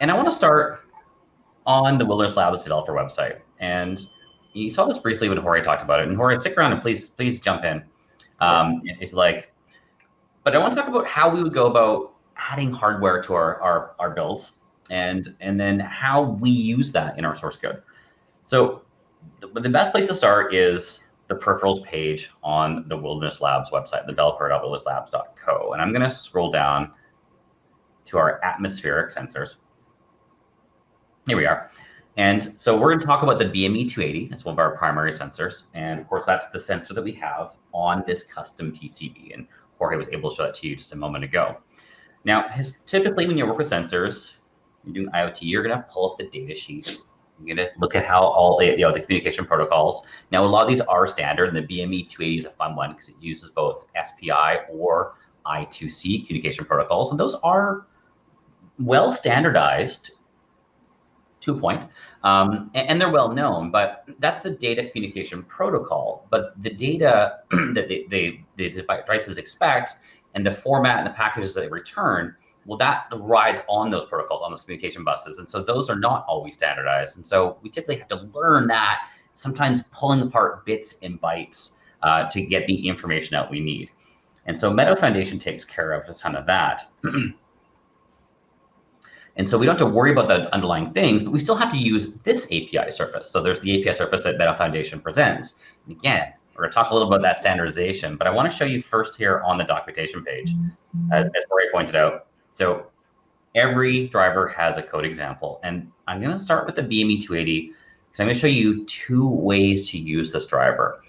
And I want to start on the Wilderness Labs developer website. And you saw this briefly when Jorge talked about it. And Jorge, stick around and please jump in. If you like. But I want to talk about how we would go about adding hardware to our builds, and then how we use that in our source code. So the best place to start is the peripherals page on the Wilderness Labs website, developer.wilderness-labs.co. And I'm going to scroll down to our atmospheric sensors. Here we are. And so we're going to talk about the BME 280. That's one of our primary sensors. And of course, that's the sensor that we have on this custom PCB. And Jorge was able to show that to you just a moment ago. Now, typically when you work with sensors, you're doing IoT, you're going to pull up the data sheet. You're going to look at how all the communication protocols. Now, a lot of these are standard, and the BME 280 is a fun one because it uses both SPI or I2C communication protocols, and those are well standardized to a point, and they're well known. But that's the data communication protocol. But the data that the devices expect, and the format and the packages that they return, well, that rides on those protocols, on those communication buses. And so those are not always standardized. And so we typically have to learn that, sometimes pulling apart bits and bytes to get the information out we need. And so Meadow Foundation takes care of a ton of that. And so we don't have to worry about the underlying things, but we still have to use this API surface. So there's the API surface that Meadow Foundation presents. And again, we're going to talk a little about that standardization, but I want to show you first here on the documentation page, as Jorge pointed out. So every driver has a code example, and I'm going to start with the BME 280 because I'm going to show you two ways to use this driver.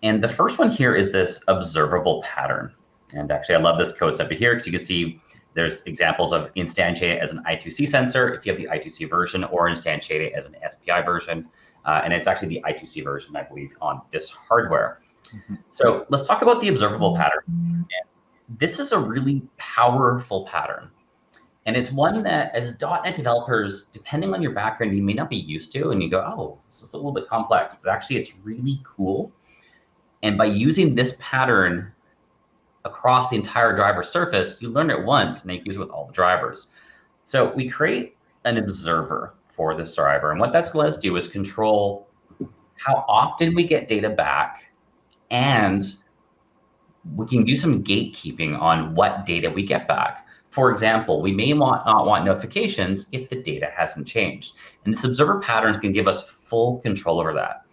And the first one here is this observable pattern. And actually, I love this code snippet here because you can see there's examples of instantiate as an I2C sensor if you have the I2C version, or instantiate it as an SPI version. And it's actually the I2C version, I believe, on this hardware. So let's talk about the observable pattern. This is a really powerful pattern. And it's one that, as .NET developers, depending on your background, you may not be used to. And you go, oh, this is a little bit complex. But actually, it's really cool. And by using this pattern across the entire driver surface, you learn it once, and you can use it with all the drivers. So we create an observer for this driver. And what that's going to let us do is control how often we get data back, and we can do some gatekeeping on what data we get back. For example, we may not want notifications if the data hasn't changed. And this observer pattern can give us full control over that.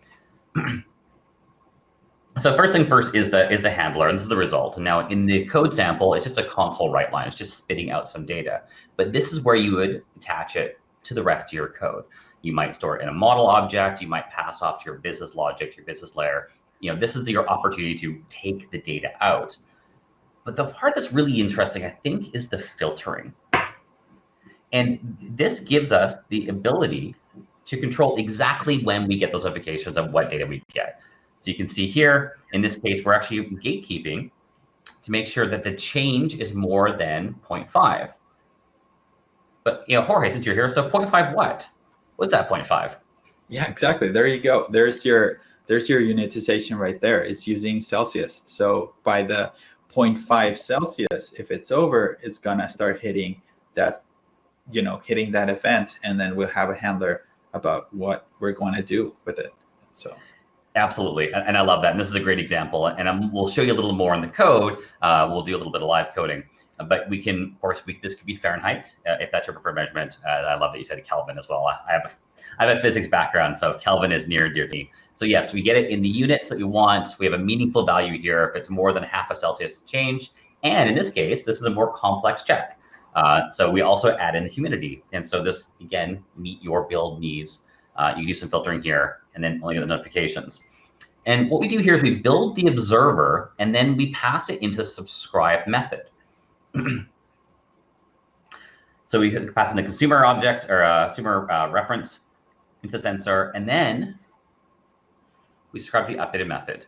So first thing first is the handler, and this is the result. And now in the code sample, it's just a console write line. It's just spitting out some data. But this is where you would attach it to the rest of your code. You might store it in a model object. You might pass off to your business logic, your business layer. This is your opportunity to take the data out. But the part that's really interesting, I think, is the filtering. And this gives us the ability to control exactly when we get those notifications of what data we get. So you can see here, in this case, we're actually gatekeeping to make sure that the change is more than 0.5. But Jorge, since you're here, so 0.5 what? What's that 0.5? Yeah, exactly. There you go. There's your unitization right there. It's using Celsius. So by the 0.5 Celsius, if it's over, it's gonna start hitting that, hitting that event, and then we'll have a handler about what we're going to do with it. So. Absolutely, and I love that. And this is a great example. And we'll show you a little more in the code. We'll do a little bit of live coding. But we can, of course, this could be Fahrenheit if that's your preferred measurement. I love that you said Kelvin as well. I have a physics background, so Kelvin is near and dear to me. So yes, we get it in the units that we want. We have a meaningful value here if it's more than half a Celsius change. And in this case, this is a more complex check. So we also add in the humidity. And so this, again, meet your build needs. You can do some filtering here, and then only get the notifications. And what we do here is we build the observer, and then we pass it into subscribe method. So we pass in the consumer object or consumer reference into the sensor, and then we subscribe to the updated method.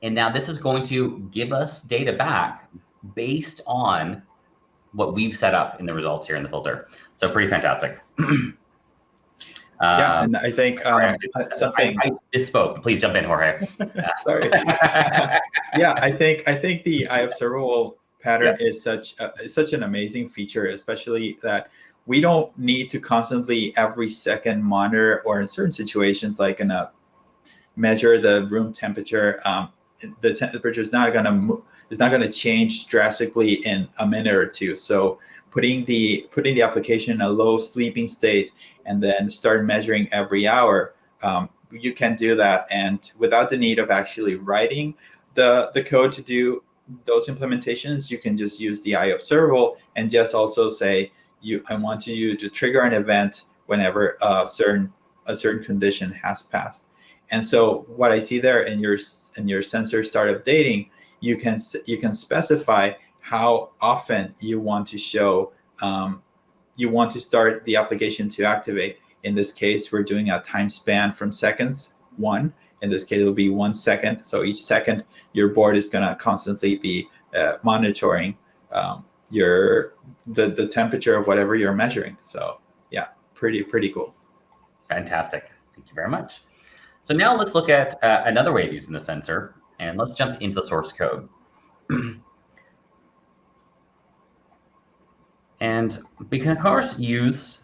And now this is going to give us data back based on what we've set up in the results here in the filter. So pretty fantastic. Yeah, and I think something I misspoke. Please jump in, Jorge. Sorry. Yeah, I think the observable pattern is such an amazing feature, especially that we don't need to constantly every second monitor, or in certain situations, like in a measure the room temperature. The temperature is not going to change drastically in a minute or two. So putting the application in a low sleeping state and then start measuring every hour, you can do that, and without the need of actually writing the code to do those implementations, you can just use the iObservable and just also say, I want you to trigger an event whenever a certain condition has passed. And so what I see there in your sensor start updating, you can specify how often you want to show, you want to start the application to activate. In this case, we're doing a time span from seconds, 1. In this case, it'll be 1 second. So each second, your board is going to constantly be monitoring the temperature of whatever you're measuring. So yeah, pretty cool. Fantastic. Thank you very much. So now let's look at another way of using the sensor, and let's jump into the source code. And we can, of course, use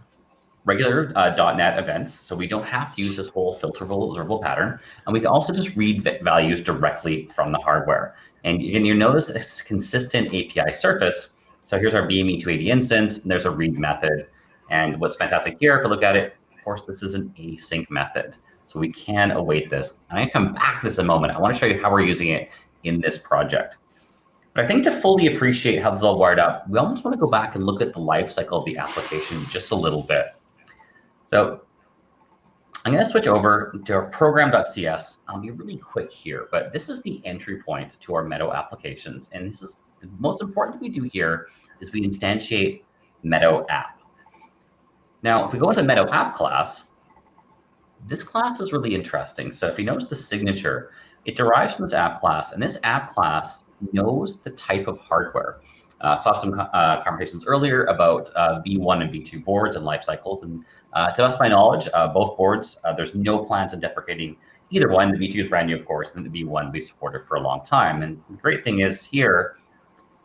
regular .NET events, so we don't have to use this whole filterable observable pattern. And we can also just read values directly from the hardware. And you notice a consistent API surface. So here's our BME280 instance, and there's a read method. And what's fantastic here, if you look at it, of course, this is an async method. So we can await this. I'm going to come back to this in a moment. I want to show you how we're using it in this project. But I think to fully appreciate how this is all wired up, we almost want to go back and look at the life cycle of the application just a little bit. So I'm going to switch over to our program.cs. I'll be really quick here, but this is the entry point to our Meadow applications. And this is the most important thing we do here is we instantiate Meadow App. Now, if we go into the Meadow App class, this class is really interesting. So if you notice the signature, it derives from this app class, and this app class knows the type of hardware. Saw some conversations earlier about V1 and V2 boards and life cycles. And to the best of my knowledge, both boards, there's no plans on deprecating either one. The V2 is brand new, of course, and the V1 will be supported for a long time. And the great thing is here,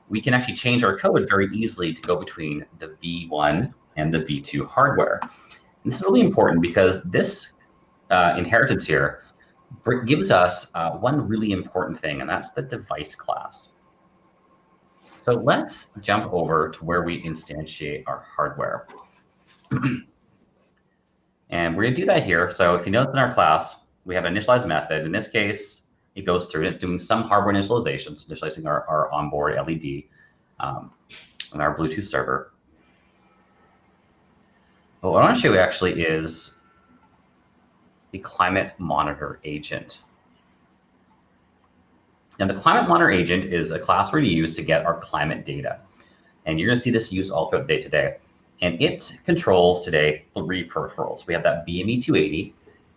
we can actually change our code very easily to go between the V1 and the V2 hardware. And this is really important because this inheritance here gives us one really important thing, and that's the device class. So let's jump over to where we instantiate our hardware. And we're going to do that here. So if you notice in our class, we have an initialize method. In this case, it goes through and it's doing some hardware initialization, so initializing our onboard LED on our Bluetooth server. But what I want to show you actually is the climate monitor agent. Now, the climate monitor agent is a class we're going to use to get our climate data. And you're going to see this used all throughout the day today. And it controls today 3 peripherals. We have that BME280,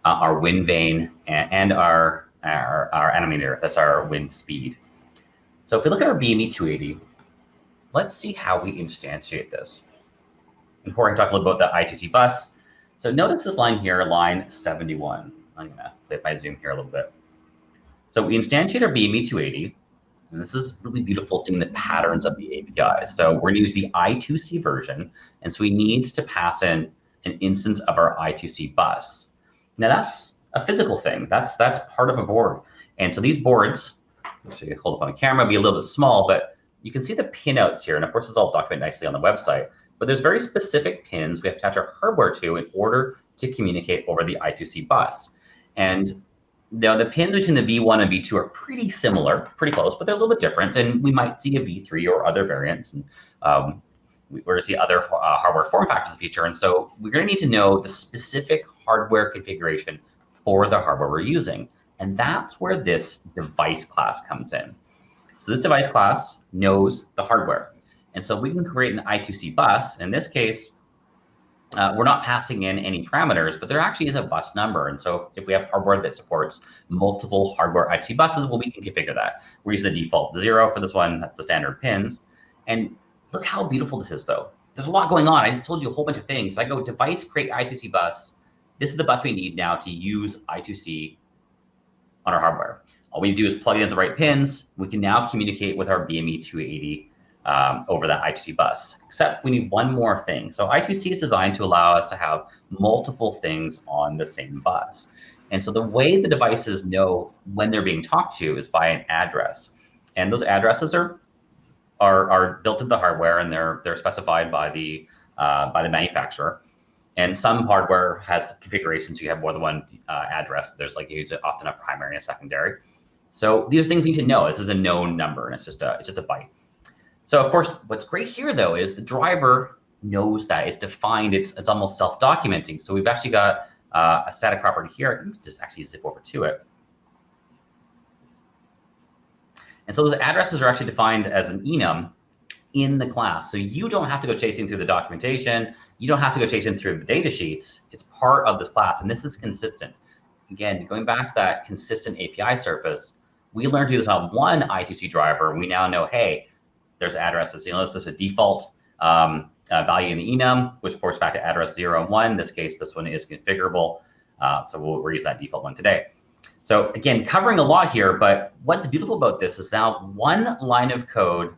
our wind vane, and our animator. That's our wind speed. So if we look at our BME280, let's see how we instantiate this. And before I talk a little about the I2C bus, so notice this line here, line 71. I'm going to flip my zoom here a little bit. So we instantiate our BME280, and this is really beautiful seeing the patterns of the API. So we're going to use the I2C version, and so we need to pass in an instance of our I2C bus. Now that's a physical thing. That's part of a board. And so these boards, so you hold up on the camera, be a little bit small, but you can see the pinouts here. And of course, it's all documented nicely on the website. But there's very specific pins we have to attach our hardware to in order to communicate over the I2C bus. And now the pins between the V1 and V2 are pretty similar, pretty close, but they're a little bit different. And we might see a V3 or other variants. And we're going to see other hardware form factors in the future. And so we're going to need to know the specific hardware configuration for the hardware we're using. And that's where this device class comes in. So this device class knows the hardware. And so we can create an I2C bus. In this case, we're not passing in any parameters, but there actually is a bus number. And so if we have hardware that supports multiple hardware I2C buses, well, we can configure that. We're using the default 0 for this one. That's the standard pins. And look how beautiful this is, though. There's a lot going on. I just told you a whole bunch of things. If I go device, create I2C bus, this is the bus we need now to use I2C on our hardware. All we need to do is plug in the right pins. We can now communicate with our BME280 over that I2C bus, except we need one more thing. So I2C is designed to allow us to have multiple things on the same bus. And so the way the devices know when they're being talked to is by an address. And those addresses are built into the hardware, and they're specified by the manufacturer. And some hardware has configurations so you have more than one address. There's like often a primary and a secondary. So these are things we need to know. This is a known number, and it's just a byte. So of course, what's great here though is the driver knows that it's defined. It's almost self-documenting. So we've actually got a static property here. You can just actually zip over to it. And so those addresses are actually defined as an enum in the class. So you don't have to go chasing through the documentation. You don't have to go chasing through the data sheets. It's part of this class, and this is consistent. Again, going back to that consistent API surface, we learned to do this on one I2C driver. We now know, hey, there's addresses. You know, there's a default value in the enum, which ports back to address 0 and 1. In this case, this one is configurable. So we'll use that default one today. So again, covering a lot here, but what's beautiful about this is now one line of code.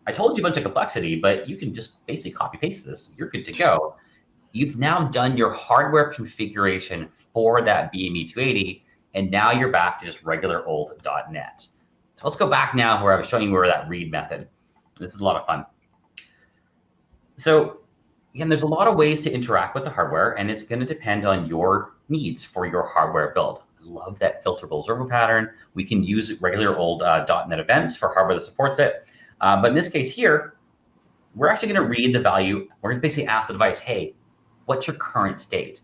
I told you a bunch of complexity, but you can just basically copy paste this. You're good to go. You've now done your hardware configuration for that BME 280, and now you're back to just regular old .NET. So let's go back now where I was showing you where that read method. This is a lot of fun. So again, there's a lot of ways to interact with the hardware, and it's going to depend on your needs for your hardware build. I love that filterable observable pattern. We can use regular old .NET events for hardware that supports it. But in this case here, we're actually going to read the value. We're going to basically ask the device, hey, what's your current state?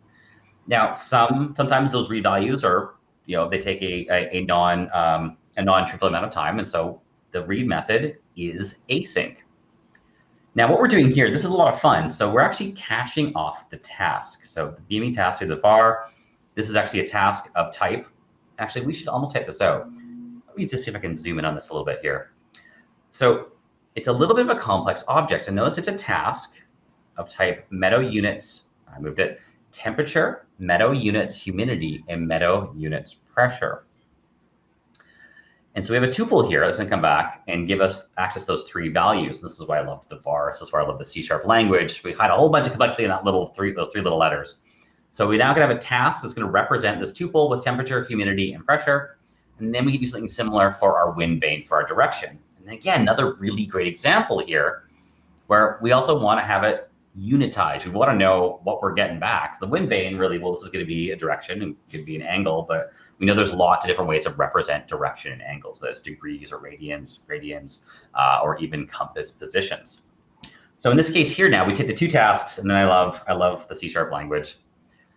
Now, sometimes those read values are, they take a non-trivial amount of time, and so the read method is async. Now, what we're doing here, this is a lot of fun. So we're actually caching off the task. So the BME task through the var. This is actually a task of type. Actually, we should almost type this out. Let me just see if I can zoom in on this a little bit here. So it's a little bit of a complex object. So notice it's a task of type meadow units. I moved it. Temperature, meadow units, humidity, and meadow units pressure. And so we have a tuple here that's going to come back and give us access to those three values. This is why I love the var. This is why I love the C# language. We had a whole bunch of complexity in that those three little letters. So we now can have a task that's going to represent this tuple with temperature, humidity, and pressure. And then we can do something similar for our wind vane for our direction. And again, another really great example here where we also want to have it unitized. We want to know what we're getting back. So the wind vane really, well, this is going to be a direction and could be an angle, but we know there's lots of different ways to represent direction and angles, whether it's degrees or radians, or even compass positions. So in this case here now, we take the two tasks, and then I love the C# language.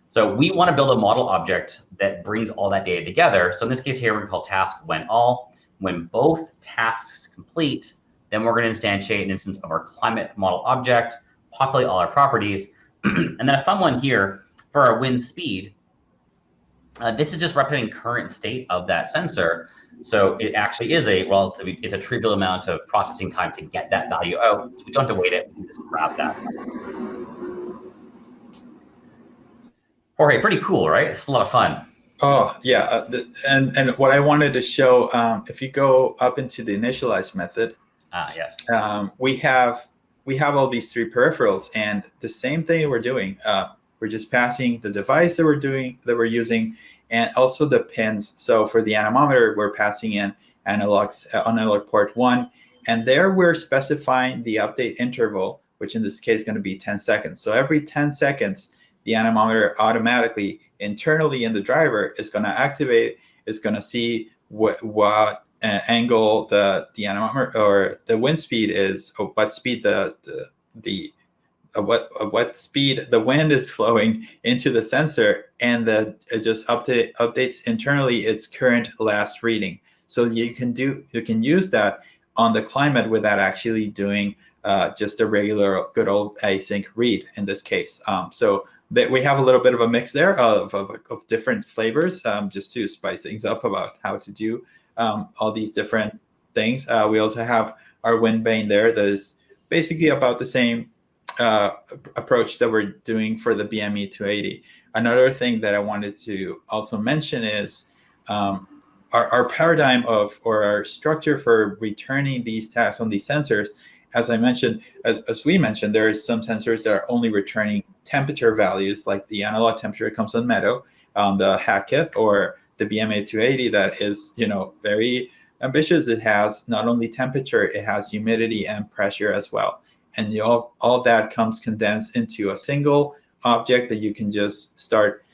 So we want to build a model object that brings all that data together. So in this case here, we're going to call task when all. When both tasks complete, then we're going to instantiate an instance of our climate model object, populate all our properties, and then a fun one here for our wind speed. This is just representing current state of that sensor. So it actually is it's a trivial amount of processing time to get that value out. So we don't have to wait it, we can just grab that. Jorge, pretty cool, right? It's a lot of fun. Oh yeah, and what I wanted to show, if you go up into the initialize method, yes, we have all these three peripherals, and the same thing we're doing. We're just passing the device that we're using, and also the pins. So for the anemometer, we're passing in analog port 1, and there we're specifying the update interval, which in this case is going to be 10 seconds. So every 10 seconds, the anemometer automatically internally in the driver is going to activate. It's going to see what angle the anemometer or the wind speed is, or what speed what speed the wind is flowing into the sensor, and it just updates internally its current last reading. So you can use that on the climate without actually doing just a regular good old async read in this case. So that we have a little bit of a mix there of different flavors, just to spice things up about how to do all these different things. We also have our wind vane there that is basically about the same approach that we're doing for the BME 280. Another thing that I wanted to also mention is our paradigm or our structure for returning these tasks on these sensors as I mentioned, as we mentioned, there are some sensors that are only returning temperature values, like the analog temperature comes on Meadow, the Hackett or the BMA280 that is, very ambitious. It has not only temperature, it has humidity and pressure as well. And all that comes condensed into a single object that you can just start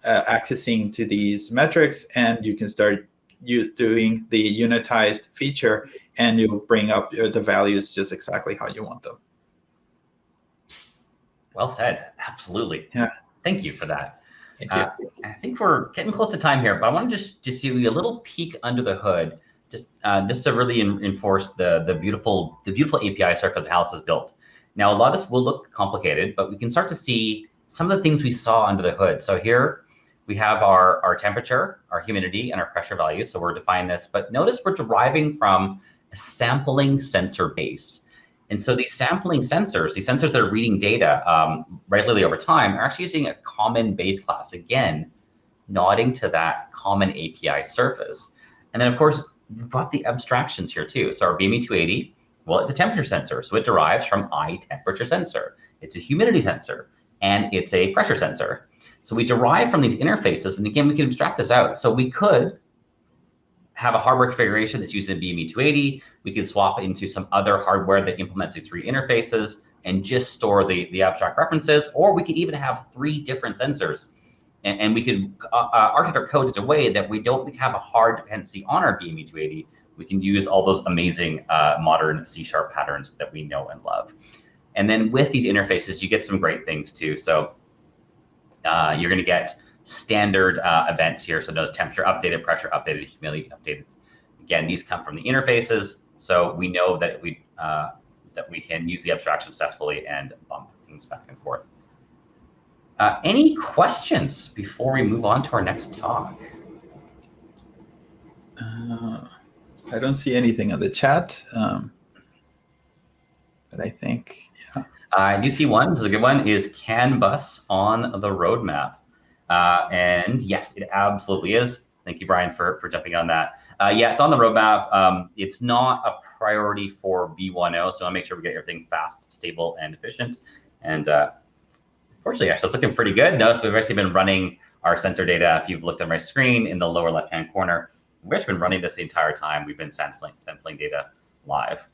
accessing to these metrics, and you can start doing the unitized feature, and you'll bring up the values just exactly how you want them. Well said. Absolutely. Yeah. Thank you for that. Thank you. I think we're getting close to time here, but I want to just give you a little peek under the hood, just to really enforce the beautiful API surface Talos has built. Now, a lot of this will look complicated, but we can start to see some of the things we saw under the hood. So here we have our temperature, our humidity, and our pressure values. So we're defining this, but notice we're deriving from a sampling sensor base. And so these sampling sensors, these sensors that are reading data regularly over time, are actually using a common base class, again, nodding to that common API surface. And then, of course, we've got the abstractions here too. So our BME280, well, it's a temperature sensor, so it derives from temperature sensor. It's a humidity sensor, and it's a pressure sensor. So we derive from these interfaces, and again, we can abstract this out. So we could have a hardware configuration that's using the BME280. We could swap into some other hardware that implements these three interfaces and just store the abstract references, or we could even have 3 different sensors. And we could architect our code in a way that we don't have a hard dependency on our BME280. We can use all those amazing modern C# patterns that we know and love. And then with these interfaces, you get some great things too. So you're going to get standard events here. So notice temperature updated, pressure updated, humidity updated. Again, these come from the interfaces. So we know that we can use the abstraction successfully and bump things back and forth. Any questions before we move on to our next talk? I don't see anything on the chat, but I think, yeah. I do see one. This is a good one. Is CAN bus on the roadmap? And yes, it absolutely is. Thank you, Brian, for jumping on that. Yeah, it's on the roadmap. It's not a priority for V1.0, so I'll make sure we get everything fast, stable, and efficient. And fortunately, actually, it's looking pretty good. Notice we've actually been running our sensor data. If you've looked at my screen in the lower left-hand corner, we've actually been running this the entire time. We've been sampling data live.